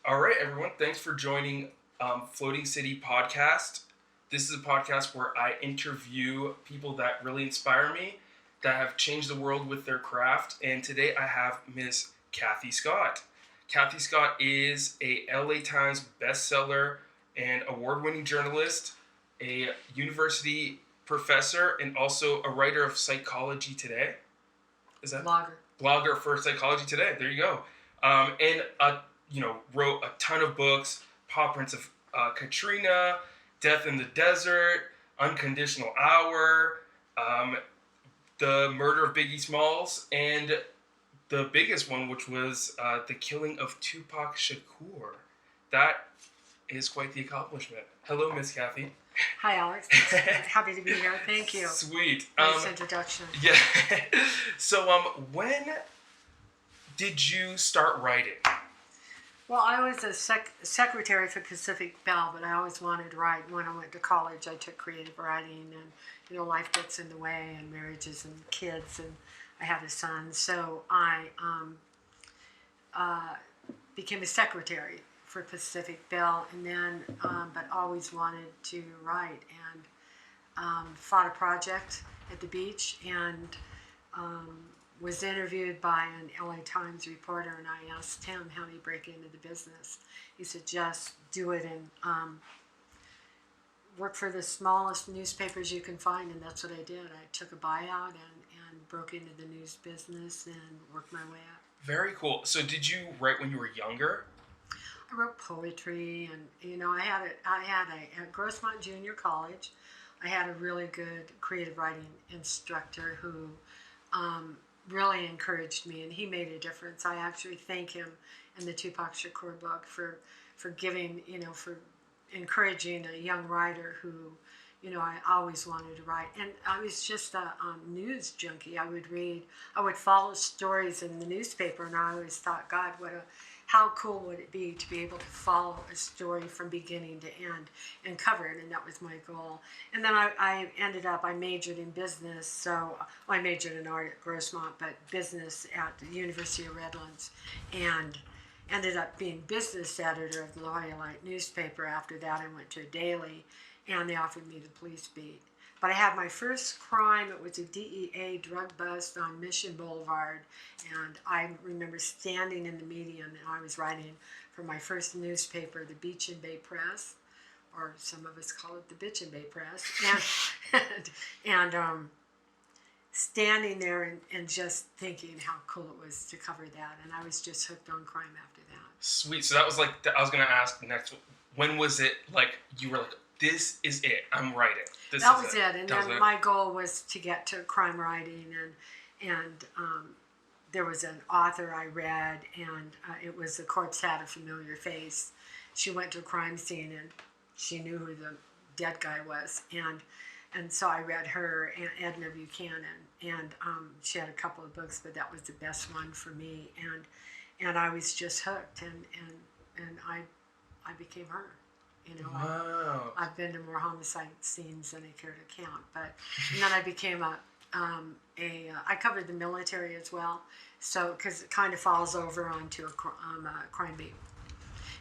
All right, everyone. Thanks for joining Floating City Podcast. This is a podcast where I interview people that really inspire me, that have changed the world with their craft. And today I have Miss Cathy Scott. Cathy Scott is a LA Times bestseller and award-winning journalist, a university professor, and also a writer of Psychology Today. Is that blogger for Psychology Today? There you go. Wrote a ton of books: Paw Prints of Katrina, Death in the Desert, Unconditional Hour, the Murder of Biggie Smalls, and the biggest one, which was the Killing of Tupac Shakur. That is quite the accomplishment. Hello, Miss Cathy. Hi, Alex. Happy to be here. Thank you. Sweet. Nice introduction. Yeah. So, when did you start writing? Well, I was a secretary for Pacific Bell, but I always wanted to write. When I went to college, I took creative writing, and life gets in the way, and marriages and kids, and I had a son, so I became a secretary for Pacific Bell, and then but always wanted to write, and fought a project at the beach, and was interviewed by an LA Times reporter, and I asked him how he break into the business. He said, just do it and work for the smallest newspapers you can find, and that's what I did. I took a buyout and broke into the news business and worked my way up. Very cool. So did you write when you were younger? I wrote poetry, and I had at Grossmont Junior College, I had a really good creative writing instructor who really encouraged me, and he made a difference. I actually thank him in the Tupac Shakur book for giving, for encouraging a young writer who, I always wanted to write. And I was just a news junkie. I would follow stories in the newspaper, and I always thought, God, how cool would it be to be able to follow a story from beginning to end and cover it, and that was my goal. And then I majored in business, so I majored in art at Grossmont, but business at the University of Redlands, and ended up being business editor of the Loyalite newspaper. After that, I went to a daily, and they offered me the police beat. But I had my first crime. It was a DEA drug bust on Mission Boulevard, and I remember standing in the median, and I was writing for my first newspaper, the Beach and Bay Press, or some of us call it the Bitch and Bay Press, and standing there and just thinking how cool it was to cover that, and I was just hooked on crime after that. Sweet. So that was I was going to ask next, when was it you were like, this is it, I'm writing? That was it. And then my goal was to get to crime writing, and there was an author I read, and it was The Corpse Had a Familiar Face. She went to a crime scene, and she knew who the dead guy was, and so I read her, and Edna Buchanan, and she had a couple of books, but that was the best one for me, and I was just hooked, and I became her. Wow. I've been to more homicide scenes than I care to count, and then I became I covered the military as well, so because it kind of falls over onto a crime beat.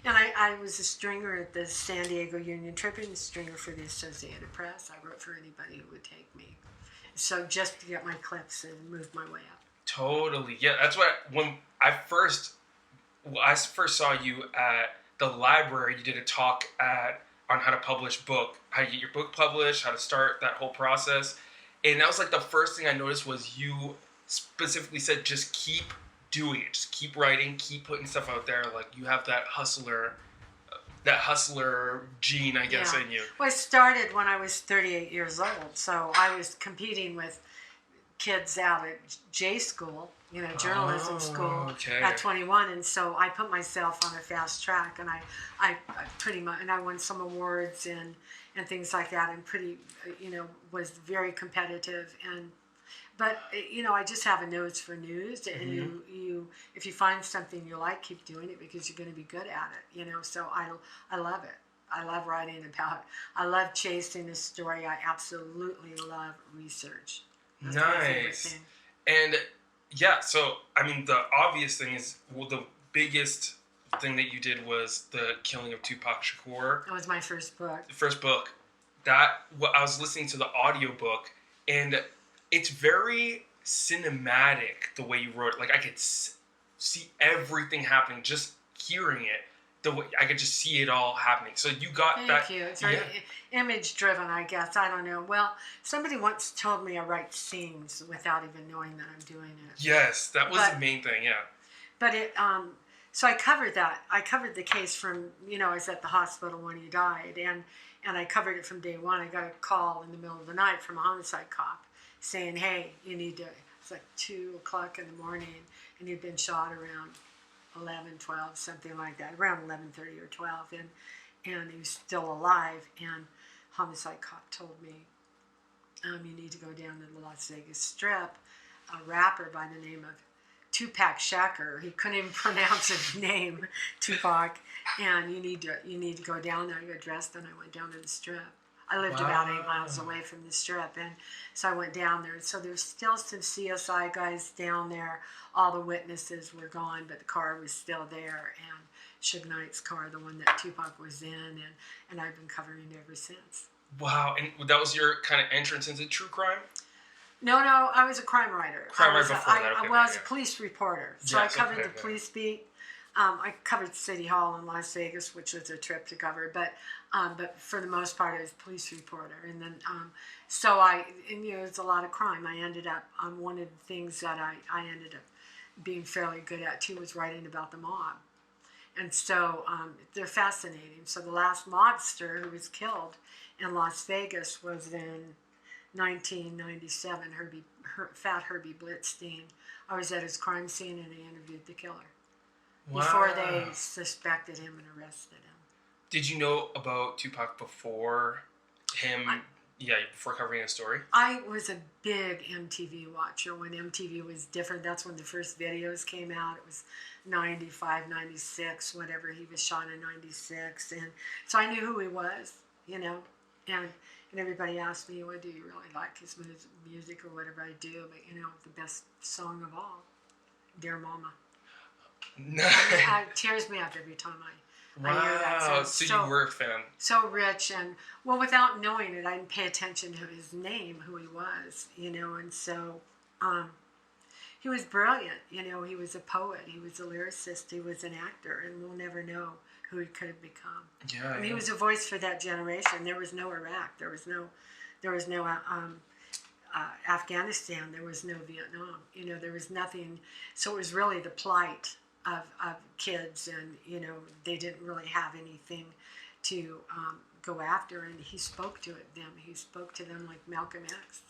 And I was a stringer at the San Diego Union Tribune, a stringer for the Associated Press. I wrote for anybody who would take me, so just to get my clips and move my way up. Totally, yeah. That's what when I first saw you at the library, you did a talk on how to publish book, how to get your book published, how to start that whole process. And that was the first thing I noticed was you specifically said, just keep doing it. Just keep writing, keep putting stuff out there. You have that hustler gene, I guess, in you. Well, I started when I was 38 years old. So I was competing with kids out at J school, journalism school at 21, and so I put myself on a fast track, and I pretty much, and I won some awards and things like that, and pretty, was very competitive, but I just have a nose for news, and you if you find something you like, keep doing it because you're going to be good at it, so I love it. I love writing about it. I love chasing a story. I absolutely love research. That's my favorite thing. And yeah, so I mean, the obvious thing is, the biggest thing that you did was the Killing of Tupac Shakur. That was my first book. The first book. I was listening to the audiobook, and it's very cinematic the way you wrote it. Like, I could see everything happening just hearing it. The way I could just see it all happening. So you got that. Thank you. It's very image driven, I guess. I don't know. Well, somebody once told me I write scenes without even knowing that I'm doing it. Yes, that was the main thing. Yeah. But so I covered that. I covered the case from, I was at the hospital when he died, and I covered it from day one. I got a call in the middle of the night from a homicide cop saying, hey, you need to, it's like 2 o'clock in the morning, and he'd been shot around 11, 12, something like that, around 11:30 or 12, and he was still alive, and homicide cop told me, you need to go down to the Las Vegas Strip, a rapper by the name of Tupac Shakur, he couldn't even pronounce his name, Tupac, and you need to go down there. I got dressed and I went down to the Strip. I lived about 8 miles away from the Strip, and so I went down there. So there's still some CSI guys down there. All the witnesses were gone, but the car was still there, and Suge Knight's car, the one that Tupac was in, and I've been covering it ever since. Wow, and that was your kind of entrance into true crime? No, I was a crime writer. I was a police reporter, so I covered the police beat. I covered City Hall in Las Vegas, which was a trip to cover, but for the most part, I was a police reporter. And then, it's a lot of crime. I ended up, one of the things that I ended up being fairly good at, too, was writing about the mob. And so they're fascinating. So the last mobster who was killed in Las Vegas was in 1997, Fat Herbie Blitzstein. I was at his crime scene, and I interviewed the killer. Wow. Before they suspected him and arrested him. Did you know about Tupac before him? Before covering his story? I was a big MTV watcher when MTV was different. That's when the first videos came out. It was 95, 96, whatever. He was shot in 96. And so I knew who he was, and everybody asked me, well, do you really like his music or whatever I do? But, the best song of all, Dear Mama. It tears me up every time I hear that song. So you were a fan. So rich, and without knowing it, I didn't pay attention to his name, who he was, and so he was brilliant. He was a poet, he was a lyricist, he was an actor, and we'll never know who he could have become. Yeah, he was a voice for that generation. There was no Iraq, there was no Afghanistan, there was no Vietnam. There was nothing. So it was really the plight of kids, and they didn't really have anything to go after, and he spoke to them. He spoke to them like Malcolm X.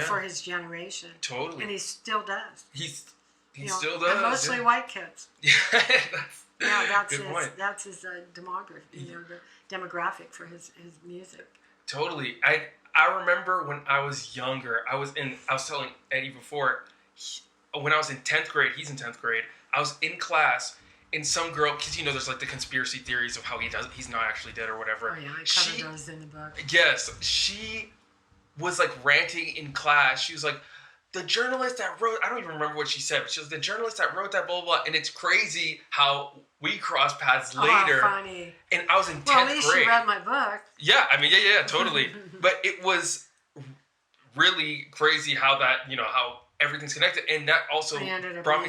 For his generation. Totally. And he still does. He still does. And mostly white kids. That's Good point. That's his demography. The demographic for his music. Totally. I remember when I was younger. I was telling Eddie before. When I was in 10th grade, he's in 10th grade. I was in class, and some girl, because there's like the conspiracy theories of how he's not actually dead or whatever. Oh yeah, I covered those in the book. Yes, she was like ranting in class. She was like, the journalist that wrote, I don't even remember what she said, but she was the journalist that wrote that, blah, blah, blah. And it's crazy how we crossed paths later. Oh, funny. And I was in 10th grade. Well, at least she read my book. Yeah, totally. But it was really crazy how that, how everything's connected. And that also brought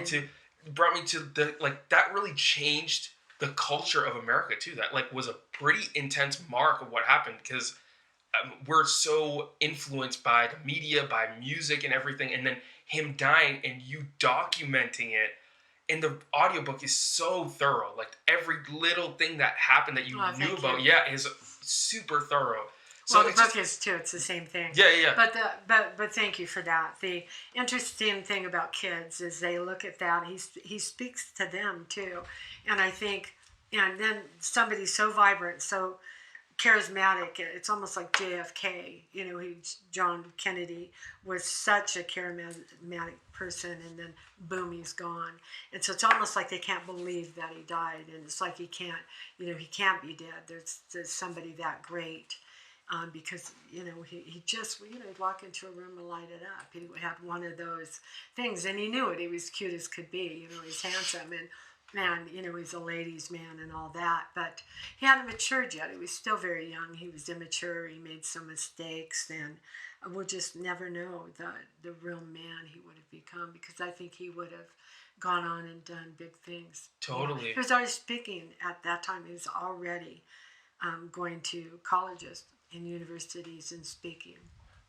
me to the, like, that really changed the culture of America too. That like was a pretty intense mark of what happened, because we're so influenced by the media, by music and everything, and then him dying and you documenting it. And the audiobook is so thorough. Like every little thing that happened that you knew about, is super thorough. So the book is too. It's the same thing. Yeah. But thank you for that. The interesting thing about kids is they look at that. He speaks to them too, and I think, and then somebody so vibrant, so charismatic. It's almost like JFK. John Kennedy was such a charismatic person, and then boom, he's gone. And so it's almost like they can't believe that he died, and it's like he can't be dead. There's somebody that great. Because he just he'd walk into a room and light it up. He would have one of those things, and he knew it. He was cute as could be. He's handsome, and man, he's a ladies' man and all that, but he hadn't matured yet. He was still very young. He was immature. He made some mistakes, and we'll just never know the real man he would have become, because I think he would have gone on and done big things. Totally. He was already speaking at that time. He was already going to colleges and universities and speaking.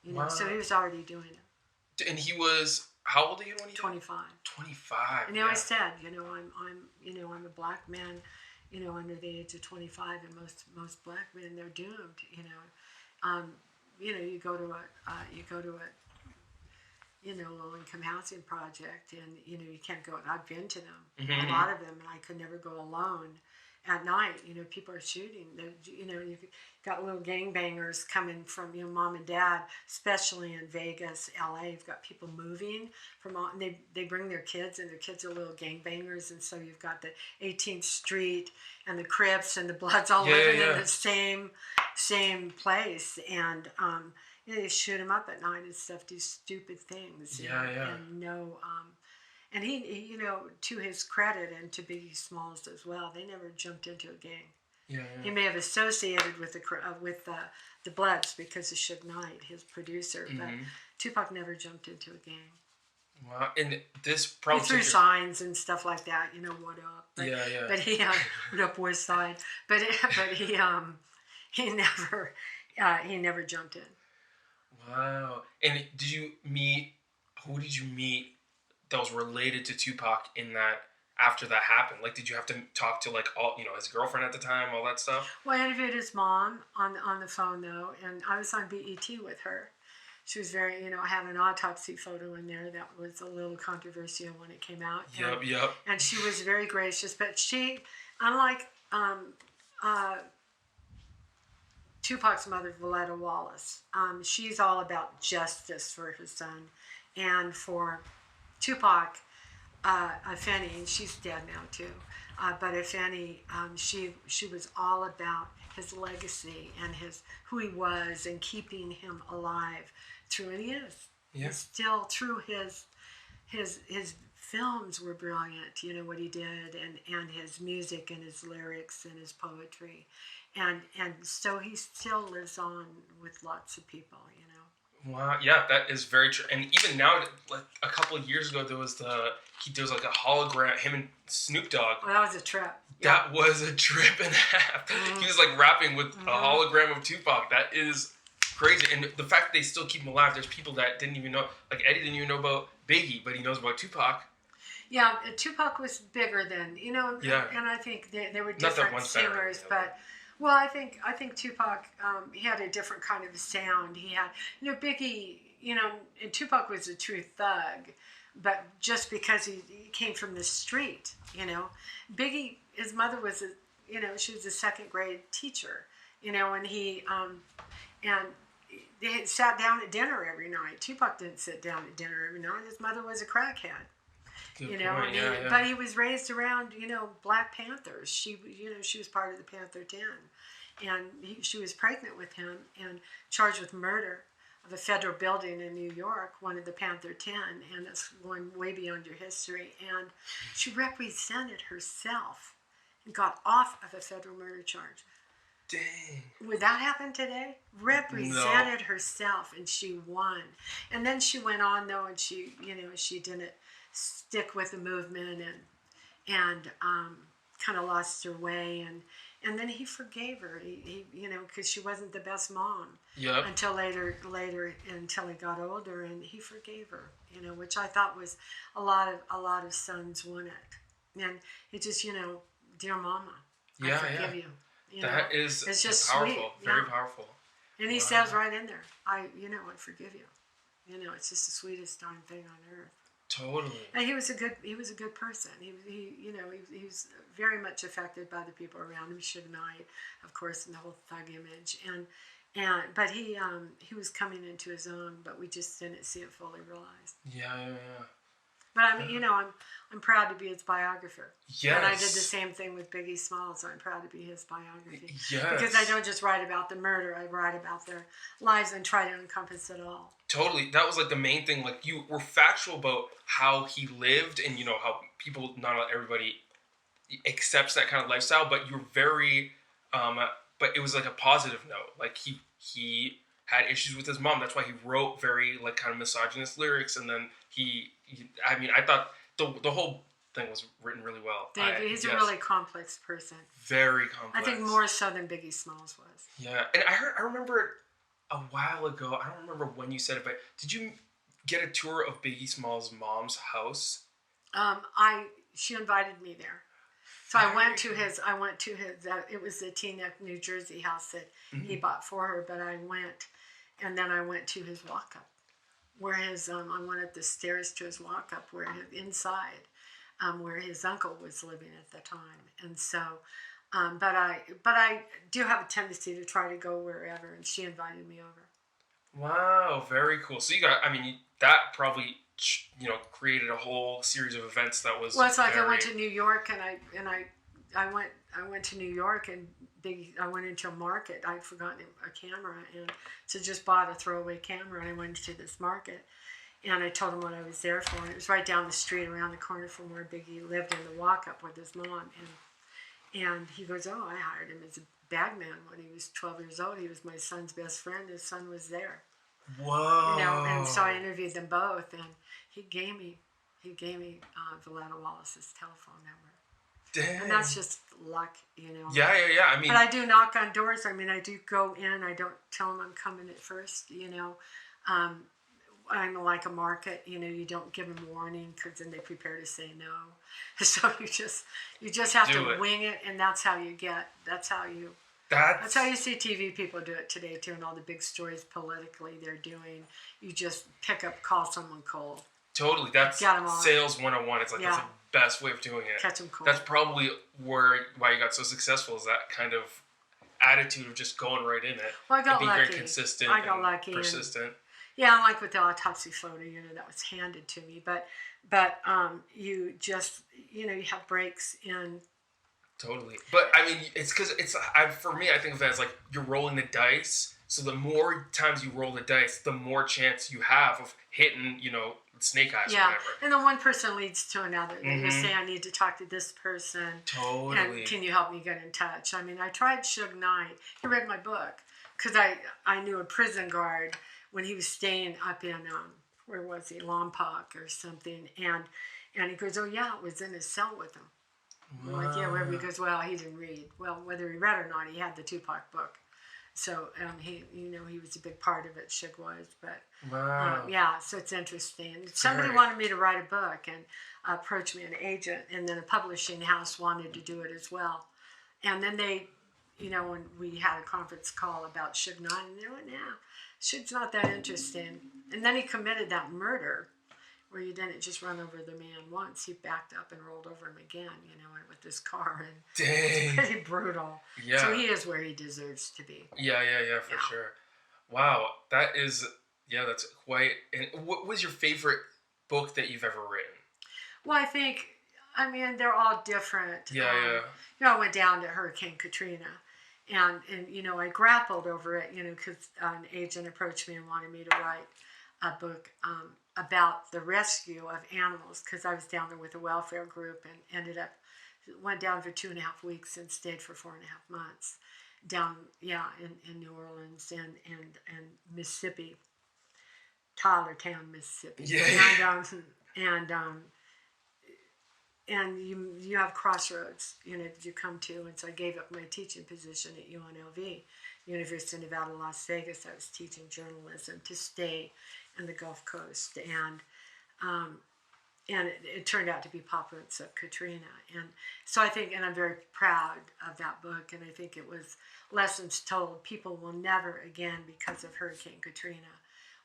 Wow. So he was already doing it. And he was, how old are you when you 25. 25. And he always said, I'm a black man, under the age of 25, and most black men, they're doomed. You go to a low-income housing project, and you can't go. I've been to them, Mm-hmm. a lot of them, and I could never go alone. At night, people are shooting. You've got little gangbangers coming from, mom and dad, especially in Vegas, LA. You've got people moving from all, and they bring their kids, and their kids are little gangbangers, and so you've got the 18th Street and the Crips and the Bloods all living in the same place, and they shoot them up at night and stuff, do stupid things. And no. And he, to his credit, and to Biggie Smalls as well, they never jumped into a gang. Yeah. He may have associated with the Bloods because of Suge Knight, his producer, but Tupac never jumped into a gang. Wow. And this probably he threw signs and stuff like that, what up. But, But he what up West Side. But he never jumped in. Wow. And who did you meet that was related to Tupac in that, after that happened? Like, did you have to talk to, like, all, his girlfriend at the time, all that stuff? Well, I interviewed his mom on the phone, though, and I was on BET with her. She was very, I had an autopsy photo in there that was a little controversial when it came out. Yep. And she was very gracious, but she, unlike Tupac's mother, Valletta Wallace, she's all about justice for her son, and for Tupac, Afeni, and she's dead now too, but Afeni, she was all about his legacy and who he was, and keeping him alive through, and he is. Yeah. Still, through his films were brilliant, what he did, and his music and his lyrics and his poetry, and so he still lives on with lots of people, Wow, yeah, that is very true. And even now, like a couple of years ago, there was like a hologram, him and Snoop Dogg. Well, that was a trip. That was a trip and a half. Mm-hmm. He was like rapping with a hologram of Tupac. That is crazy. And the fact that they still keep him alive, there's people that didn't even know, like Eddie didn't even know about Biggie, but he knows about Tupac. Yeah, Tupac was bigger than, and I think they were different singers, but... Well, I think Tupac, he had a different kind of a sound. He had, Biggie, and Tupac was a true thug, but just because he came from the street, Biggie, his mother was she was a second grade teacher, and and they sat down at dinner every night. Tupac didn't sit down at dinner every night. His mother was a crackhead. Good point. But he was raised around, Black Panthers. She was part of the Panther 10, and she was pregnant with him and charged with murder of a federal building in New York, one of the Panther 10, and it's going way beyond your history. And she represented herself and got off of a federal murder charge. Dang. Would that happen today? Represented herself, and she won. And then she went on, though, and she didn't stick with the movement, and kind of lost her way, and then he forgave her. He because she wasn't the best mom. Yep. Until later until he got older, and he forgave her. Which I thought was a lot of sons want it, and it just dear mama, I forgive you. That is it's just powerful, sweet. very powerful. And he says right in there, I forgive you. It's just the sweetest darn thing on earth. Totally. And he was a good person. He was very much affected by the people around him. Suge Knight, of course, and the whole thug image. But he was coming into his own, but we just didn't see it fully realized. Yeah. But I'm proud to be his biographer. Yes. And I did the same thing with Biggie Smalls. I'm proud to be his biography. Yes. Because I don't just write about the murder. I write about their lives and try to encompass it all. Totally. That was like the main thing. Like, you were factual about how he lived, and how people, not everybody accepts that kind of lifestyle, but you're very, but it was like a positive note. Like he had issues with his mom. That's why he wrote very like kind of misogynist lyrics. And then I mean, I thought the whole thing was written really well. Thank you. He's a really complex person. Very complex. I think more so than Biggie Smalls was. Yeah, and I remember it a while ago. I don't remember when you said it, but did you get a tour of Biggie Smalls' mom's house? She invited me there. So I went to his. It was the Teaneck, New Jersey house that he bought for her. But I went, and then I went to his walk-up, where his. I went up the stairs to his walk-up, where inside, where his uncle was living at the time, and so. But I do have a tendency to try to go wherever, and she invited me over. Wow, very cool. So you got. I mean, that probably. Created a whole series of events that was. Well, it's like I went to New York, and I went to New York, and I went into a market. I'd forgotten a camera, and so just bought a throwaway camera, and I went to this market, and I told him what I was there for, and it was right down the street, around the corner from where Biggie lived in the walk-up with his mom, and he goes, "Oh, I hired him as a bagman when he was 12 years old. He was my son's best friend. His son was there." Whoa! And so I interviewed them both, and he gave me Valletta Wallace's telephone number. Dang. And that's just luck, Yeah. I mean, but I do knock on doors. I mean, I do go in. I don't tell them I'm coming at first. I'm like a market. You don't give them warning, because then they prepare to say no. So you just have to wing it, and that's how you get. That's how you see TV people do it today too, and all the big stories politically they're doing. You just pick up, call someone cold. Totally, that's sales 101. It's like that's the best way of doing it. Catch them cold. That's probably why you got so successful, is that kind of attitude of just going right in it. Well, I got being lucky. Very consistent. I got lucky. Persistent. Yeah, like with the autopsy photo, that was handed to me. But you just, you have breaks in. Totally. But, I mean, it's because for me, I think of it as like you're rolling the dice. So the more times you roll the dice, the more chance you have of hitting, snake eyes or whatever. And then one person leads to another. You say, I need to talk to this person. Totally. And can you help me get in touch? I mean, I tried Suge Knight. He read my book, because I knew a prison guard when he was staying up in, where was he, Lompoc or something. And he goes, oh, yeah, it was in his cell with him. I'm like, yeah, wherever. He goes, well, he didn't read. Well, whether he read or not, he had the Tupac book. So he was a big part of it. Suge was, but so it's interesting. Somebody wanted me to write a book and approached me, an agent, and then a publishing house wanted to do it as well. And then they, when we had a conference call about Suge Knight, and they went, "Yeah, Suge's not that interesting." And then he committed that murder, where you didn't just run over the man once. He backed up and rolled over him again, with this car. And dang. It's pretty brutal. Yeah. So he is where he deserves to be. Yeah, for sure. Wow, that's quite... And what was your favorite book that you've ever written? Well, they're all different. Yeah. I went down to Hurricane Katrina. And I grappled over it, because an agent approached me and wanted me to write a book about the rescue of animals, because I was down there with a welfare group and went down for 2.5 weeks and stayed for 4.5 months down, in New Orleans and Mississippi, Tylertown, Mississippi. Yeah. And you have crossroads, that you come to, and so I gave up my teaching position at UNLV, University of Nevada, Las Vegas. I was teaching journalism to stay in the Gulf Coast, and it turned out to be Pop-Roots of Katrina, and so I think, and I'm very proud of that book, and I think it was lessons told. People will never again, because of Hurricane Katrina,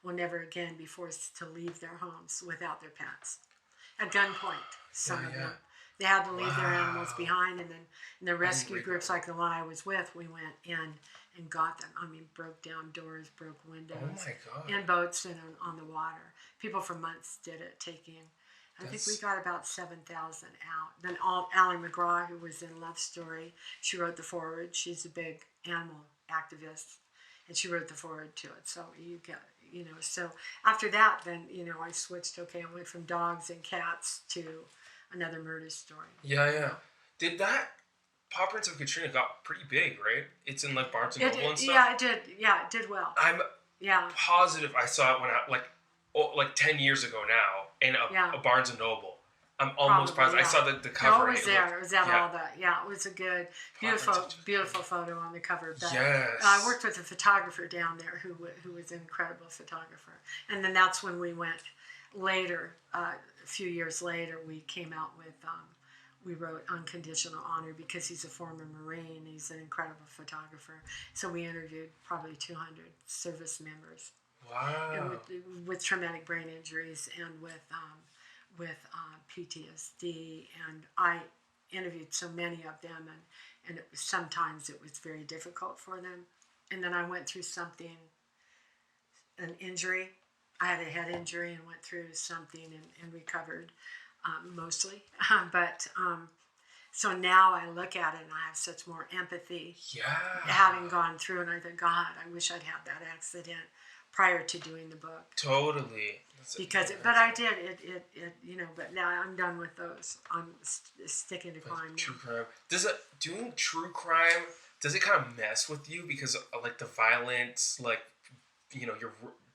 will never again be forced to leave their homes without their pets. At gunpoint, some of them. They had to leave their animals behind, and then in the rescue groups like the one I was with, we went in and got them. Broke down doors, broke windows. Oh my God. In boats and on the water. People for months did it, I think we got about 7,000 out. Then Allie McGraw, who was in Love Story, she wrote the foreword. She's a big animal activist, and she wrote the foreword to it. So you get... so after that, then, I switched, I went from dogs and cats to another murder story. Yeah. Did that Paw Prints of Katrina got pretty big, right? It's in like Barnes and Noble and stuff. Yeah, it did. Yeah, it did well. I'm Yeah. positive I saw it when like 10 years ago now in a Barnes and Noble. I'm almost Probably, positive. I saw the cover. No, it was there. It was at yeah. all that. Yeah, it was a good, beautiful photo on the cover. But Yes. I worked with a photographer down there who was an incredible photographer. And then that's when we went later, a few years later, we came out with, we wrote Unconditional Honor because he's a former Marine. He's an incredible photographer. So we interviewed probably 200 service members. Wow. With traumatic brain injuries and with PTSD, and I interviewed so many of them, and sometimes it was very difficult for them. And then I went through an injury. I had a head injury and went through something and recovered mostly. But so now I look at it and I have such more empathy. Yeah. Having gone through, and I think, God, I wish I'd had that accident prior to doing the book. Totally. But I did it. But now I'm done with those. I'm sticking to crime. True crime. Doing true crime? Does it kind of mess with you because like the violence, like you're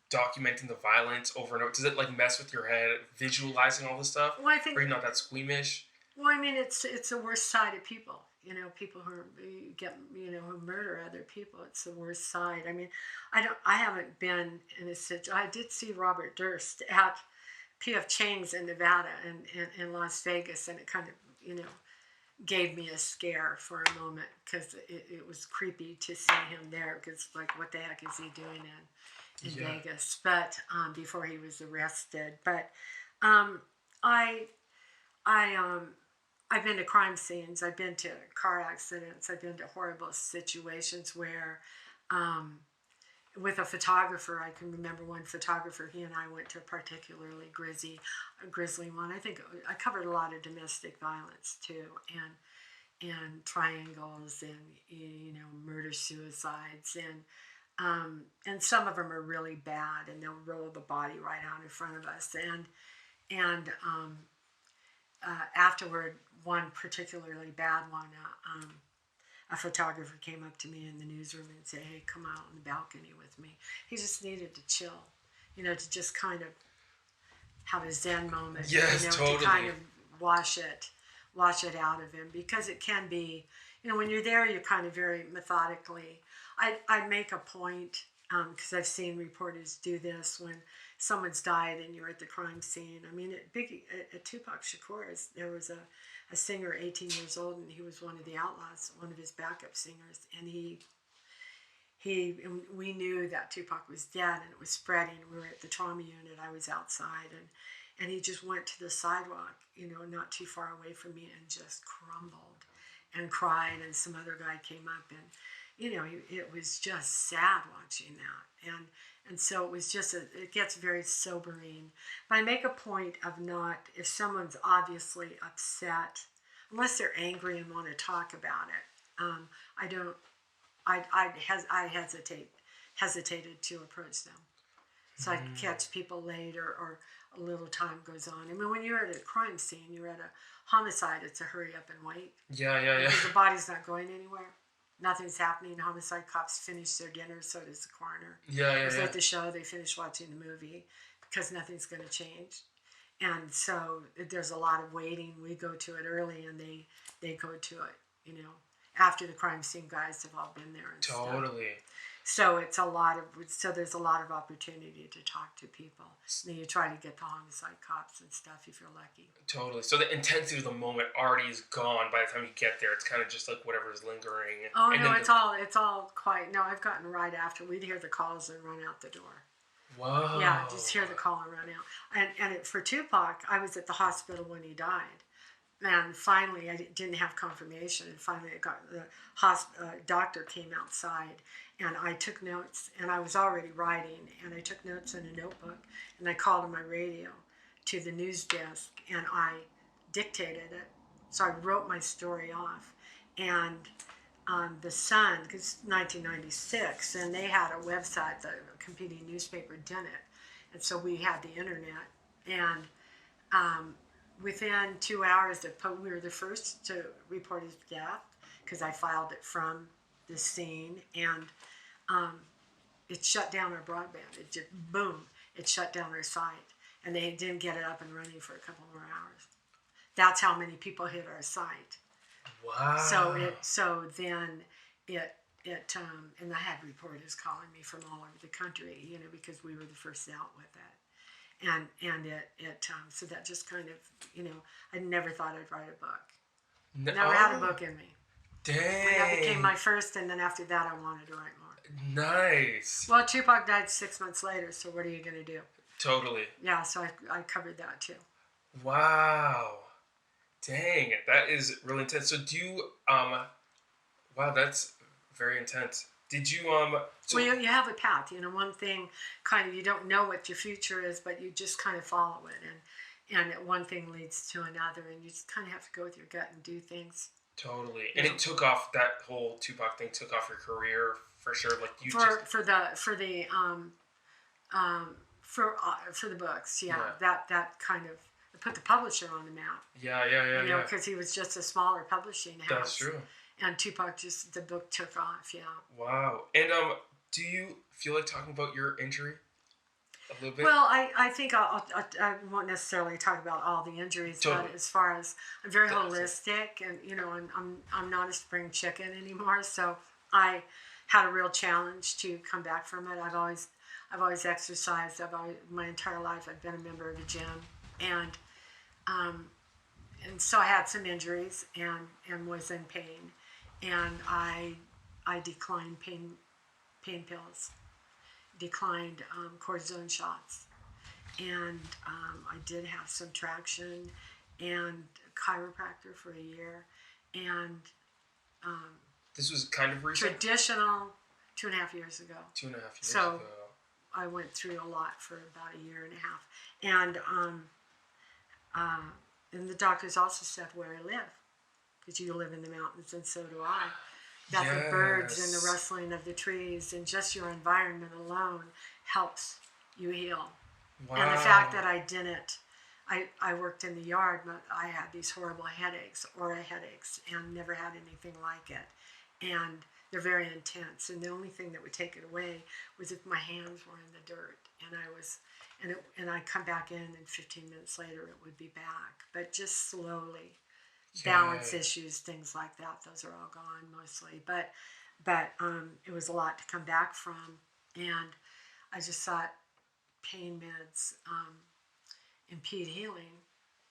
documenting the violence over and over? Does it like mess with your head, visualizing all this stuff? Well, I think. Or are you not that squeamish? Well, I mean, it's the worst side of people. People who who murder other people. It's the worst side. I mean, I haven't been in a situation. I did see Robert Durst at P.F. Chang's in Nevada and in Las Vegas, and it kind of, gave me a scare for a moment because it was creepy to see him there because, like, what the heck is he doing in Vegas? But before he was arrested. But I've been to crime scenes. I've been to car accidents. I've been to horrible situations where, with a photographer, I can remember one photographer, he and I went to a particularly grisly one. I think I covered a lot of domestic violence too, and triangles and, murder suicides. And some of them are really bad, and they'll roll the body right out in front of us. And afterward, one particularly bad one, a photographer came up to me in the newsroom and said, "Hey, come out on the balcony with me." He just needed to chill, to just kind of have a Zen moment. Yes, totally. To kind of wash it out of him, because it can be, when you're there, you're kind of very methodically. I make a point, because I've seen reporters do this when someone's died and you're at the crime scene. I mean, at Tupac Shakur, there was a singer, 18 years old, and he was one of the Outlaws, one of his backup singers, and we knew that Tupac was dead, and it was spreading. We were at the trauma unit. I was outside, and he just went to the sidewalk, not too far away from me, and just crumbled and cried. And some other guy came up, and it was just sad watching that. And so it was just, it gets very sobering. But I make a point of not, if someone's obviously upset, unless they're angry and want to talk about it, I hesitated to approach them. So I catch people later, or a little time goes on. I mean, when you're at a crime scene, you're at a homicide, it's a hurry up and wait. Yeah. Because the body's not going anywhere. Nothing's happening. Homicide cops finish their dinner, so does the coroner. Yeah. It's like the show, they finish watching the movie because nothing's going to change. And so there's a lot of waiting. We go to it early, and they go to it, after the crime scene guys have all been there and Totally. stuff. So there's a lot of opportunity to talk to people. And then you try to get the homicide cops and stuff if you're lucky. Totally. So the intensity of the moment already is gone by the time you get there. It's kind of just like whatever is lingering. Oh, no, it's all quiet. No, I've gotten right after. We'd hear the calls and run out the door. Whoa. Yeah, just hear the call and run out. And for Tupac, I was at the hospital when he died. And finally, I didn't have confirmation. And finally, the doctor came outside, and I took notes. And I was already writing, and I took notes in a notebook. And I called on my radio to the news desk, and I dictated it. So I wrote my story off. And the Sun, because it's 1996, and they had a website, the competing newspaper did it. And so we had the internet. And within 2 hours, we were the first to report his death because I filed it from the scene, and it shut down our broadband. It just, boom, it shut down our site, and they didn't get it up and running for a couple more hours. That's how many people hit our site. Wow. So then and I had reporters calling me from all over the country, because we were the first out with it. And so that just kind of, I never thought I'd write a book. Never had a book in me. Dang. And that became my first, and then after that I wanted to write more. Nice. Well, Tupac died 6 months later, so what are you going to do? Totally. Yeah, so I covered that too. Wow. Dang, that is really intense. So do you, wow, that's very intense. Did you, well, you have a path, one thing, kind of, you don't know what your future is, but you just kind of follow it, and one thing leads to another, and you just kind of have to go with your gut and do things. Totally. And it took off, that whole Tupac thing took off your career, for sure, like you for the books, yeah. That kind of put the publisher on the map. Yeah. Because he was just a smaller publishing house. That's true. And Tupac the book took off, yeah. Wow. And do you feel like talking about your injury a little bit? Well, I think I won't necessarily talk about all the injuries, totally. But as far as I'm very holistic, and I'm not a spring chicken anymore, so I had a real challenge to come back from it. I've always exercised. My entire life I've been a member of a gym, and so I had some injuries and was in pain, and I declined pain pills, declined cortisone shots, and I did have some traction and chiropractor for a year, and this was kind of recent? Traditional 2.5 years ago. 2.5 years so ago. I went through a lot for about a year and a half, and the doctors also said where I live, because you live in the mountains and so do I, that the birds and the rustling of the trees and just your environment alone helps you heal. Wow. And the fact that I worked in the yard, but I had these horrible headaches, aura headaches, and never had anything like it. And they're very intense, and the only thing that would take it away was if my hands were in the dirt, and I'd come back in, and 15 minutes later it would be back, but just slowly. Balance issues, things like that, those are all gone mostly, but it was a lot to come back from, and I just thought pain meds impede healing,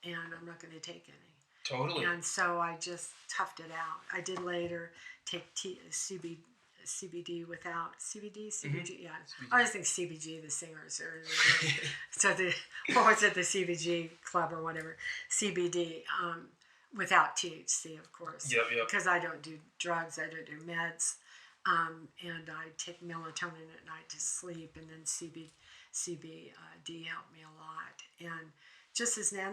and I'm not going to take any. Totally. And so I just toughed it out. I did later take CBD without CBD, CBG, yeah. CBD. I always think CBG, the singers are so what was it, the CBG club or whatever, CBD, without THC, of course. Yep. Because I don't do drugs, I don't do meds, and I take melatonin at night to sleep, and then CBD helped me a lot, and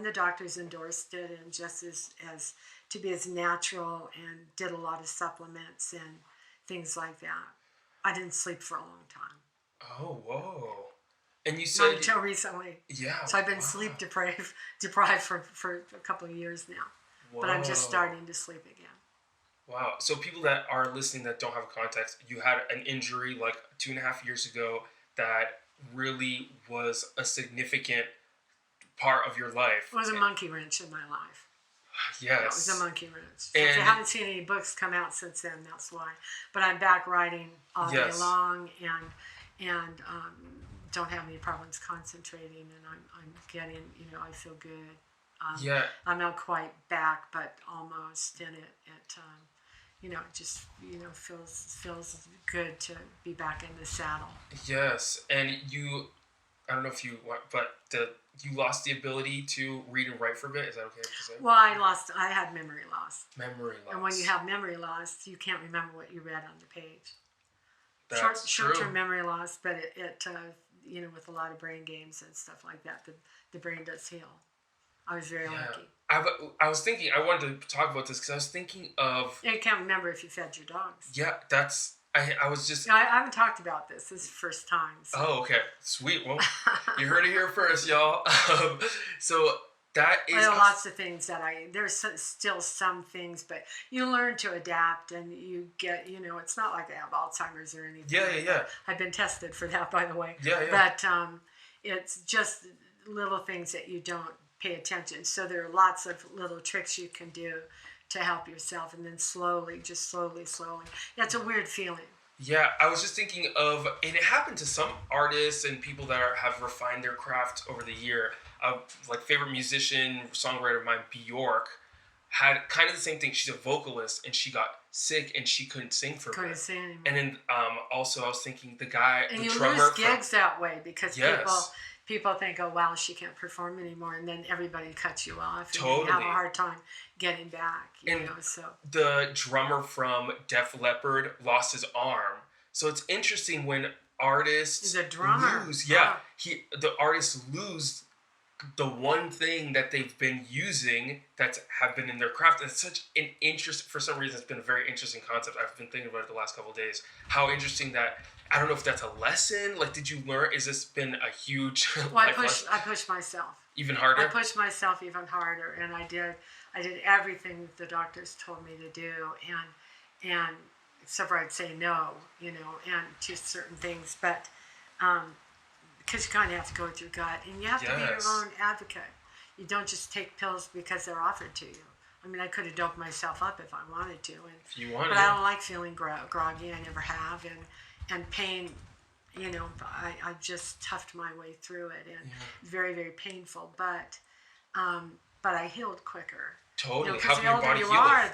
the doctors endorsed it, and just as to be as natural, and did a lot of supplements and things like that. I didn't sleep for a long time. Oh, whoa. And you said... Not until recently. Yeah. So I've been sleep deprived for a couple of years now. Whoa. But I'm just starting to sleep again. Wow. So people that are listening that don't have context, you had an injury like 2.5 years ago that really was a significant part of your life. It was a monkey wrench in my life. Yes. It was a monkey wrench. So if you haven't seen any books come out since then, that's why. But I'm back writing all day long, and don't have any problems concentrating, and I'm getting, I feel good. I'm not quite back, but almost, and it just feels good to be back in the saddle. Yes, and I don't know if you want, but you lost the ability to read and write for a bit. Is that okay to say? Well, I had memory loss. Memory loss. And when you have memory loss, you can't remember what you read on the page. That's Short-term memory loss, but it with a lot of brain games and stuff like that, the brain does heal. I was very lucky. I was thinking, I wanted to talk about this because I was thinking of... You can't remember if you fed your dogs. Yeah, that's... I was just... I haven't talked about this. This is the first time. So. Oh, okay. Sweet. Well, you heard it here first, y'all. So That is... There are lots of things that there's still some things, but you learn to adapt and you get, it's not like I have Alzheimer's or anything. Yeah. I've been tested for that, by the way. Yeah. But it's just little things that you don't pay attention. So there are lots of little tricks you can do to help yourself, and then slowly. That's a weird feeling. Yeah, I was just thinking of, and it happened to some artists and people that have refined their craft over the year. Like favorite musician, songwriter of mine, Bjork, had kind of the same thing. She's a vocalist, and she got sick, and she couldn't sing for a Couldn't bit. sing anymore. And then also I was thinking the guy, and the you drummer lose gigs that way because Yes. people think, oh wow, she can't perform anymore, and then everybody cuts you off, and Totally. you have a hard time getting back. So the drummer from Def Leppard lost his arm. So it's interesting when artists he's a drummer. lose. Yeah, the artists lose the one thing that they've been using that have been in their craft. It's such an interest. For some reason, it's been a very interesting concept. I've been thinking about it the last couple of days. How interesting that. I don't know if that's a lesson. Like, did you learn? Has this been a huge life lesson? I pushed myself Even harder. I pushed myself even harder, and I did everything the doctors told me to do, and except for I'd say no, and to certain things, but because you kind of have to go with your gut, and you have to be your own advocate. You don't just take pills because they're offered to you. I mean, I could have doped myself up if I wanted to, if you wanted, but I don't like feeling groggy. I never have, and pain. I just toughed my way through it, and very, very painful. But I healed quicker. Totally. Because the older you are,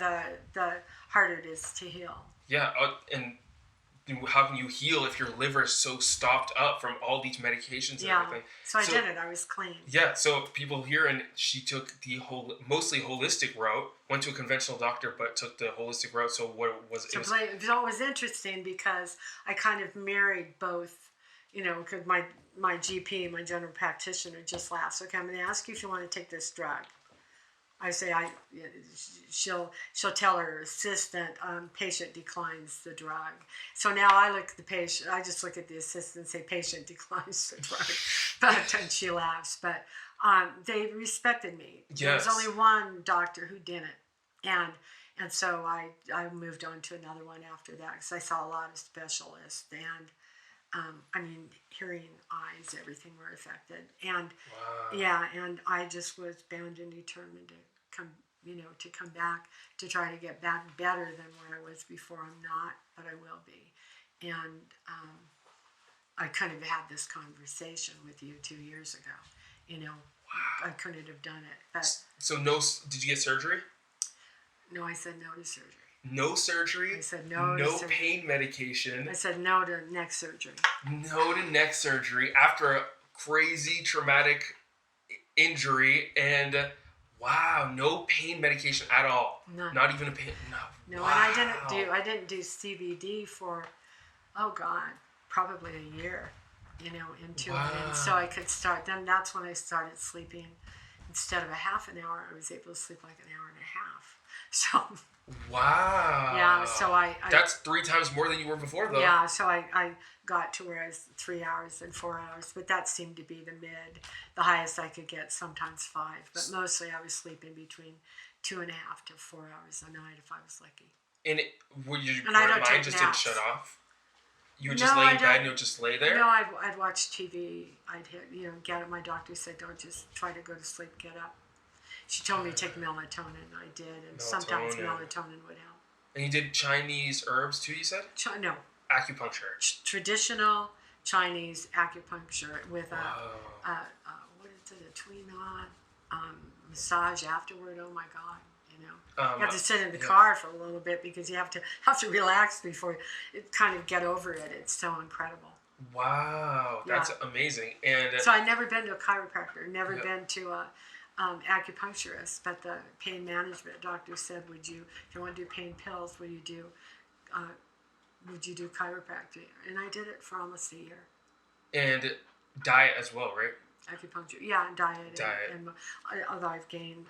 the harder it is to heal. Yeah, and how can you heal if your liver is so stopped up from all these medications and everything? So I did it. I was clean. Yeah, so people here, and she took the mostly holistic route, went to a conventional doctor, but took the holistic route. So what was it? So it was interesting because I kind of married both, because my GP, my general practitioner, just laughs. Okay, I'm going to ask you if you want to take this drug. I say she'll tell her assistant, patient declines the drug. So now I look at the patient. I just look at the assistant and say patient declines the drug, and she laughs. But they respected me. Yes. There was only one doctor who didn't, and so I moved on to another one after that because I saw a lot of specialists, and hearing, eyes, everything were affected, and and I just was bound and determined to come back to try to get back better than where I was before. I'm not, but I will be, and I kind of had this conversation with you 2 years ago. I couldn't have done it, but so did you get surgery? No, I said no to surgery. No surgery. I said no. No pain medication. I said no to neck surgery. No to neck surgery after a crazy traumatic injury, and wow, no pain medication at all. None. Not even a pain. No. No, wow. And I didn't do CBD for, probably a year. Into it, and so I could start. Then that's when I started sleeping. Instead of a half an hour, I was able to sleep like an hour and a half. So. Wow. Yeah, so I that's 3 times more than you were before, though. Yeah, so I got to where I was 3 hours and 4 hours, but that seemed to be the highest I could get, sometimes 5. But mostly I was sleeping between 2.5 to 4 hours a night if I was lucky. And would your I don't mind take just naps. didn't shut off? You would just lay in bed and you would just lay there? No, I'd watch TV. I'd get up. My doctor said, don't just try to go to sleep, get up. She told me to take melatonin. I did, and sometimes melatonin would help. And you did Chinese herbs too, you said? No. Acupuncture. Traditional Chinese acupuncture with what is it, a Tui-Knot massage afterward. Oh my God, you have to sit in the car for a little bit because you have to relax before you kind of get over it. It's so incredible. Wow, that's amazing. And so I've never been to a chiropractor, never been to a acupuncturist, but the pain management doctor said, if you want to do pain pills, would you do chiropractic? And I did it for almost a year. And diet as well, right? Acupuncture, and diet. And although I've gained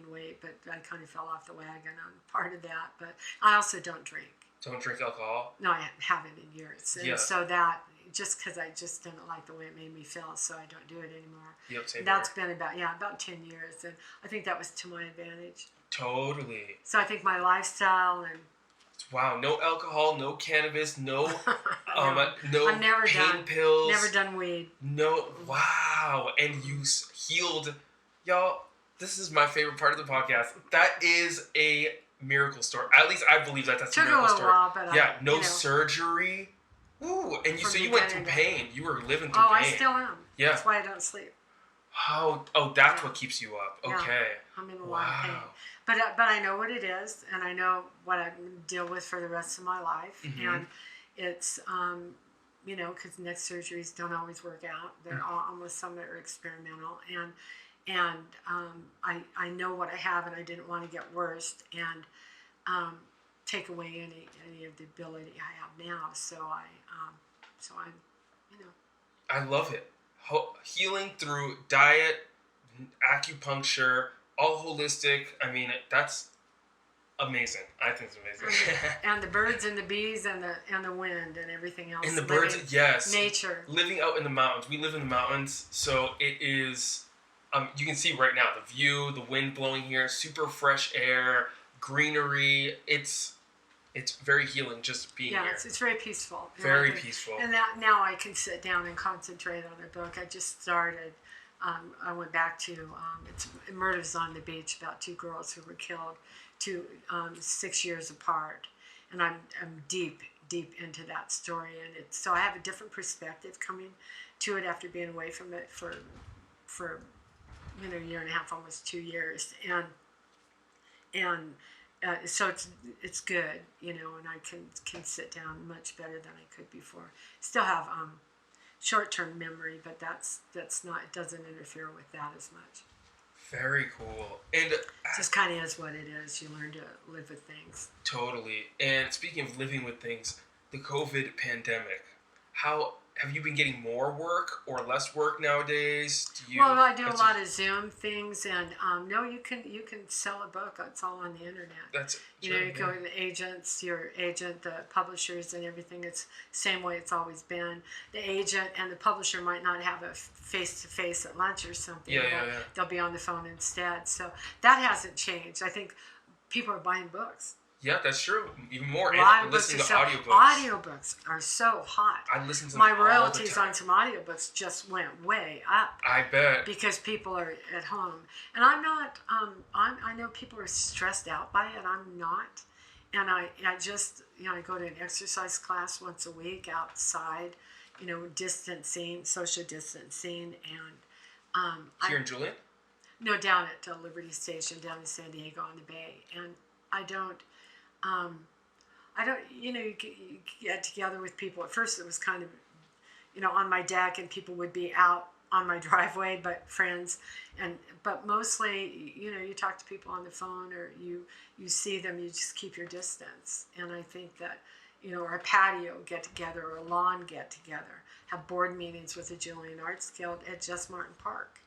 weight, but I kind of fell off the wagon on part of that. But I also don't drink. Don't drink alcohol? No, I haven't in years. And so that, just because I just didn't like the way it made me feel, so I don't do it anymore. Yep, same That's here. been about 10 years, and I think that was to my advantage. Totally. So I think my lifestyle and... Wow, no alcohol, no cannabis, no no I've never pain pills. Never done weed. No, wow. And you healed. Y'all, this is my favorite part of the podcast. That is a miracle story. At least I believe that's a miracle story. While, but no surgery. Ooh, and you went through pain. You were living through pain. I still am. Yeah. That's why I don't sleep. That's what keeps you up. Okay. Yeah, I'm in a lot of pain. But I know what it is, and I know what I deal with for the rest of my life. Mm-hmm. And it's, because next surgeries don't always work out. They're almost some that are experimental. And I know what I have, and I didn't want to get worse and take away any of the ability I have now. So I'm, I love it. Healing through diet, acupuncture, all holistic. I mean, that's amazing. I think it's amazing. And the birds and the bees and the wind and everything else. And the birds, yes. Nature. Living out in the mountains. We live in the mountains, so it is. You can see right now the view, the wind blowing here, super fresh air, greenery. It's very healing just being here. Yeah, it's very peaceful. Very peaceful. And now I can sit down and concentrate on a book. I just started. I went back to it's Murders on the Beach, about 2 girls who were killed 6 years apart, and I'm deep into that story, and so I have a different perspective coming to it after being away from it for a year and a half, almost 2 years, and so it's good, and I can sit down much better than I could before. Still have short-term memory, but that's not, it doesn't interfere with that as much. Very cool. And it just kind of is what it is. You learn to live with things. Totally. And speaking of living with things, the COVID pandemic, how have you been getting more work or less work nowadays? Well, I do a lot of Zoom things, and no, you can sell a book. It's all on the internet. That's you go to the agents, your agent, the publishers, and everything. It's the same way it's always been. The agent and the publisher might not have a face-to-face at lunch or something. Yeah. They'll be on the phone instead. So that hasn't changed. I think people are buying books. Yeah, that's true. Even more. A lot of listening books to audiobooks. Audiobooks are so hot. I listen to them My all royalties the time. on some audiobooks just went way up. I bet. Because people are at home. And I'm not, I know people are stressed out by it. I'm not. And I just, I go to an exercise class once a week outside, distancing, social distancing. And here in Julian? No, down at Liberty Station, down in San Diego on the Bay. And I don't, you get together with people. At first it was kind of, on my deck, and people would be out on my driveway, but friends. But mostly, you talk to people on the phone, or you see them, you just keep your distance. And I think that, or a patio get together, or a lawn get together, have board meetings with the Julian Arts Guild at Just Martin Park.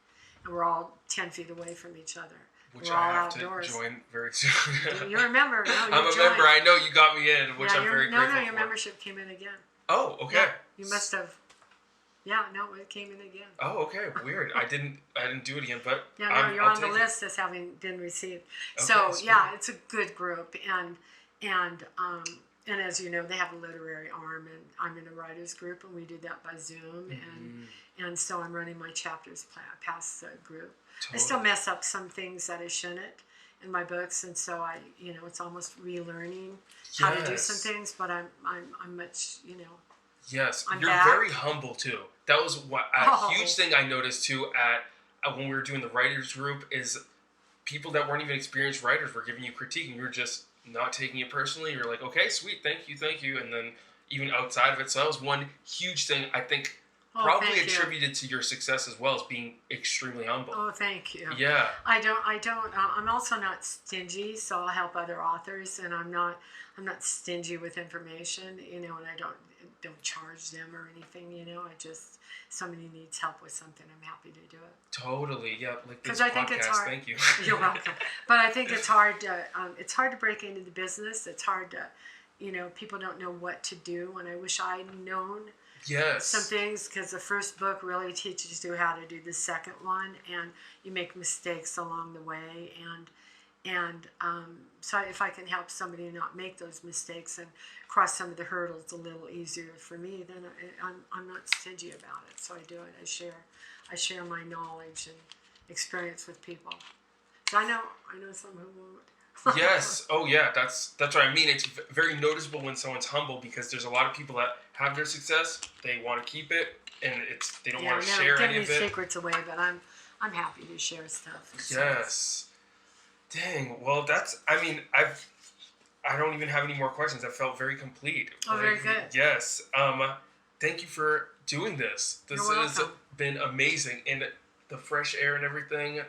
And we're all 10 feet away from each other. Which we're I all have outdoors. to join very soon. You remember? No, I'm a member. I know you got me in, which I'm very grateful for. No, your membership came in again. Oh, okay. Yeah, you must have. Yeah, no, it came in again. Oh, okay. Weird. I didn't do it again, but yeah, no, you're on the list as having been received. Okay, so sweet. Yeah, it's a good group, and as you know, they have a literary arm, and I'm in a writers group, and we do that by Zoom, and so I'm running my chapters past the group. Totally. I still mess up some things that I shouldn't in my books, and so I, it's almost relearning how to do some things. But I'm much, Yes, I'm you're back. very humble too. That was a huge thing I noticed too at when we were doing the writers group is people that weren't even experienced writers were giving you critique, and you were just not taking it personally. You're like, okay, sweet, thank you, and then even outside of it. So that was one huge thing I think. Probably attributed to your success as well as being extremely humble. Oh, thank you. Yeah. I don't. I'm also not stingy, so I'll help other authors, and I'm not stingy with information, and I don't charge them or anything, I just, somebody needs help with something, I'm happy to do it. Totally, yeah. Like this podcast. I think it's hard. Thank you. You're welcome. But I think it's hard to break into the business. It's hard to people don't know what to do, and I wish I'd known Yes. some things, because the first book really teaches you how to do the second one, and you make mistakes along the way, and so if I can help somebody not make those mistakes and cross some of the hurdles a little easier for me, then I'm not stingy about it. So I do it. I share my knowledge and experience with people. So I know some who won't. Yes. Oh, yeah. That's what I mean. It's very noticeable when someone's humble, because there's a lot of people that have their success, they want to keep it, and they don't want to share any of it. Give me secrets away, but I'm happy to share stuff. Yes. Dang. Well, I don't even have any more questions. I felt very complete. Oh, very good. Yes. Thank you for doing this. This has been amazing, and the fresh air and everything.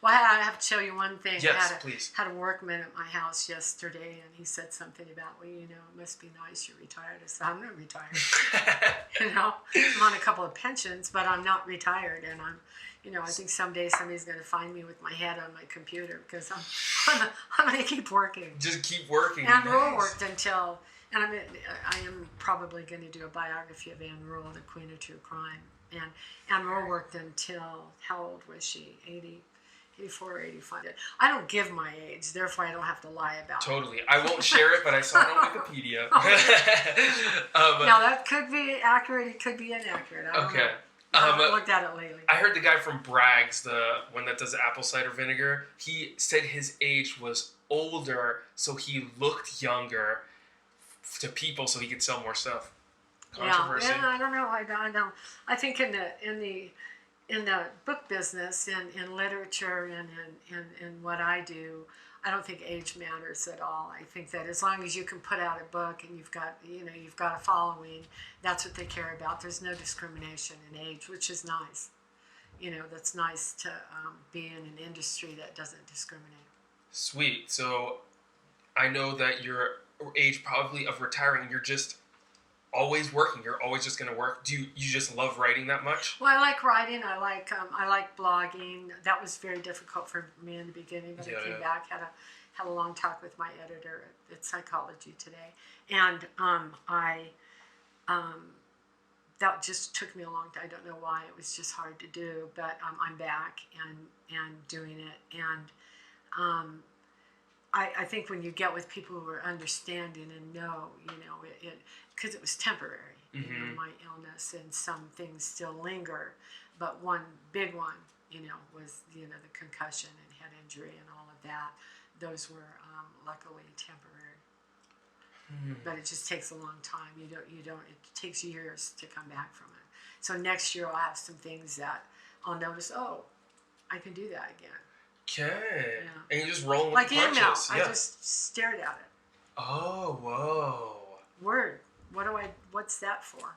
Well, I have to tell you one thing. Yes, please. I had a workman at my house yesterday, and he said something about, well, it must be nice you're retired. I said, I'm not retired. I'm on a couple of pensions, but I'm not retired, and I think someday somebody's going to find me with my head on my computer, because I'm going to keep working. Just keep working. Anne Rule worked until, and I am probably going to do a biography of Anne Rule, the Queen of True Crime. And Anne Rule worked until, how old was she? 84 or 85. I don't give my age, therefore I don't have to lie about it. Totally. I won't share it, but I saw it on Wikipedia. Now, that could be accurate, it could be inaccurate. I don't know. I haven't looked at it lately. I heard the guy from Bragg's, the one that does apple cider vinegar, he said his age was older, so he looked younger to people so he could sell more stuff. Controversy. Yeah, I don't know. I think in the book business, in literature, and in what I do, I don't think age matters at all. I think that as long as you can put out a book and you've got a following, that's what they care about. There's no discrimination in age, which is nice. That's nice to be in an industry that doesn't discriminate. Sweet. So I know that your age probably of retiring, you're just always working. You're always just going to work. Do you just love writing that much? Well, I like writing. I like blogging. That was very difficult for me in the beginning, but I came back, had a long talk with my editor at Psychology Today, and that just took me a long time. I don't know why. It was just hard to do, but I'm back and doing it, and I think when you get with people who are understanding and know, it because it was temporary, my illness, and some things still linger, but one big one, was, the concussion and head injury and all of that. Those were luckily temporary, but it just takes a long time. It takes years to come back from it. So next year I'll have some things that I'll notice, I can do that again. Okay. Yeah. And you just roll with like the punches. email. I just stared at it. Oh, whoa. Word. What's that for?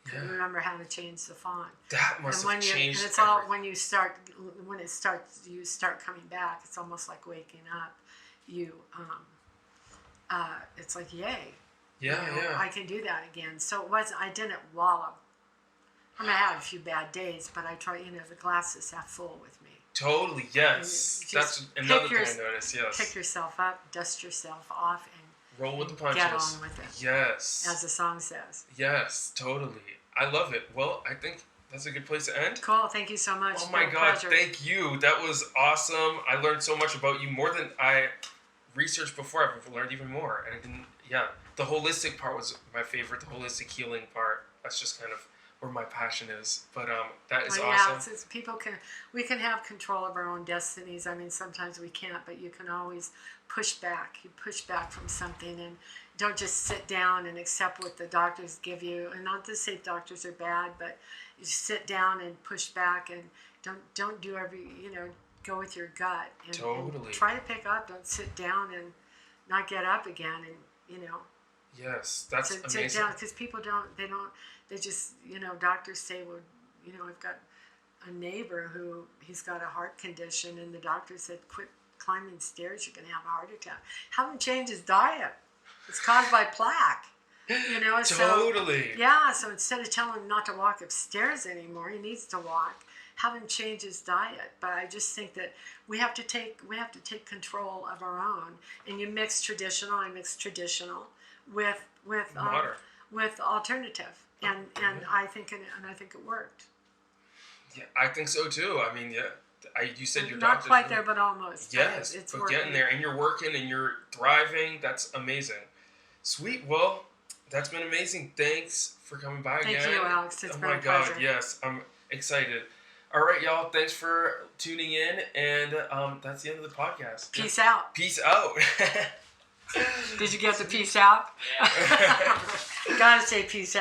Yeah. Couldn't remember how to change the font. That must have changed. And it's all when you start coming back. It's almost like waking up. It's like yay. Yeah, yeah. I can do that again. So I didn't wallow. I had a few bad days, but I try. The glass is half full with me. Totally, yes. That's another thing I noticed. Yes. Pick yourself up, dust yourself off, and roll with the punches. Get on with it. Yes. As the song says. Yes, totally. I love it. Well, I think that's a good place to end. Cool. Thank you so much. Oh my God. Pleasure. Thank you. That was awesome. I learned so much about you, more than I researched before. I've learned even more. And the holistic part was my favorite. The holistic healing part. That's just kind of where my passion is. But that is awesome. Yeah, we can have control of our own destinies. I mean, sometimes we can't, but you can always push back. You push back from something, and don't just sit down and accept what the doctors give you. And not to say doctors are bad, but you sit down and push back, and don't do go with your gut. And, totally. And try to pick up. Don't sit down and not get up again. And Yes, that's amazing. Sit down, because people they just, doctors say, well, I've got a neighbor who he's got a heart condition, and the doctor said, quit climbing stairs, you're going to have a heart attack. Have him change his diet. It's caused by plaque. Totally. So instead of telling him not to walk upstairs anymore, he needs to walk. Have him change his diet. But I just think that we have to take control of our own. And you mix traditional, I mix traditional Water. with alternative, and I think it worked. Yeah, I think so too. I mean, yeah, you said your not doctor's quite really, there, but almost. yes, it's but working. getting there, and you're working and you're thriving. That's amazing. Sweet. Well, that's been amazing. Thanks for coming by again. Thank you, Alex. It's been a pleasure. Oh my God, yes, I'm excited. All right, y'all. Thanks for tuning in, and that's the end of the podcast. Peace out. Peace out. Did you get the peace out? Yeah. Gotta say peace out.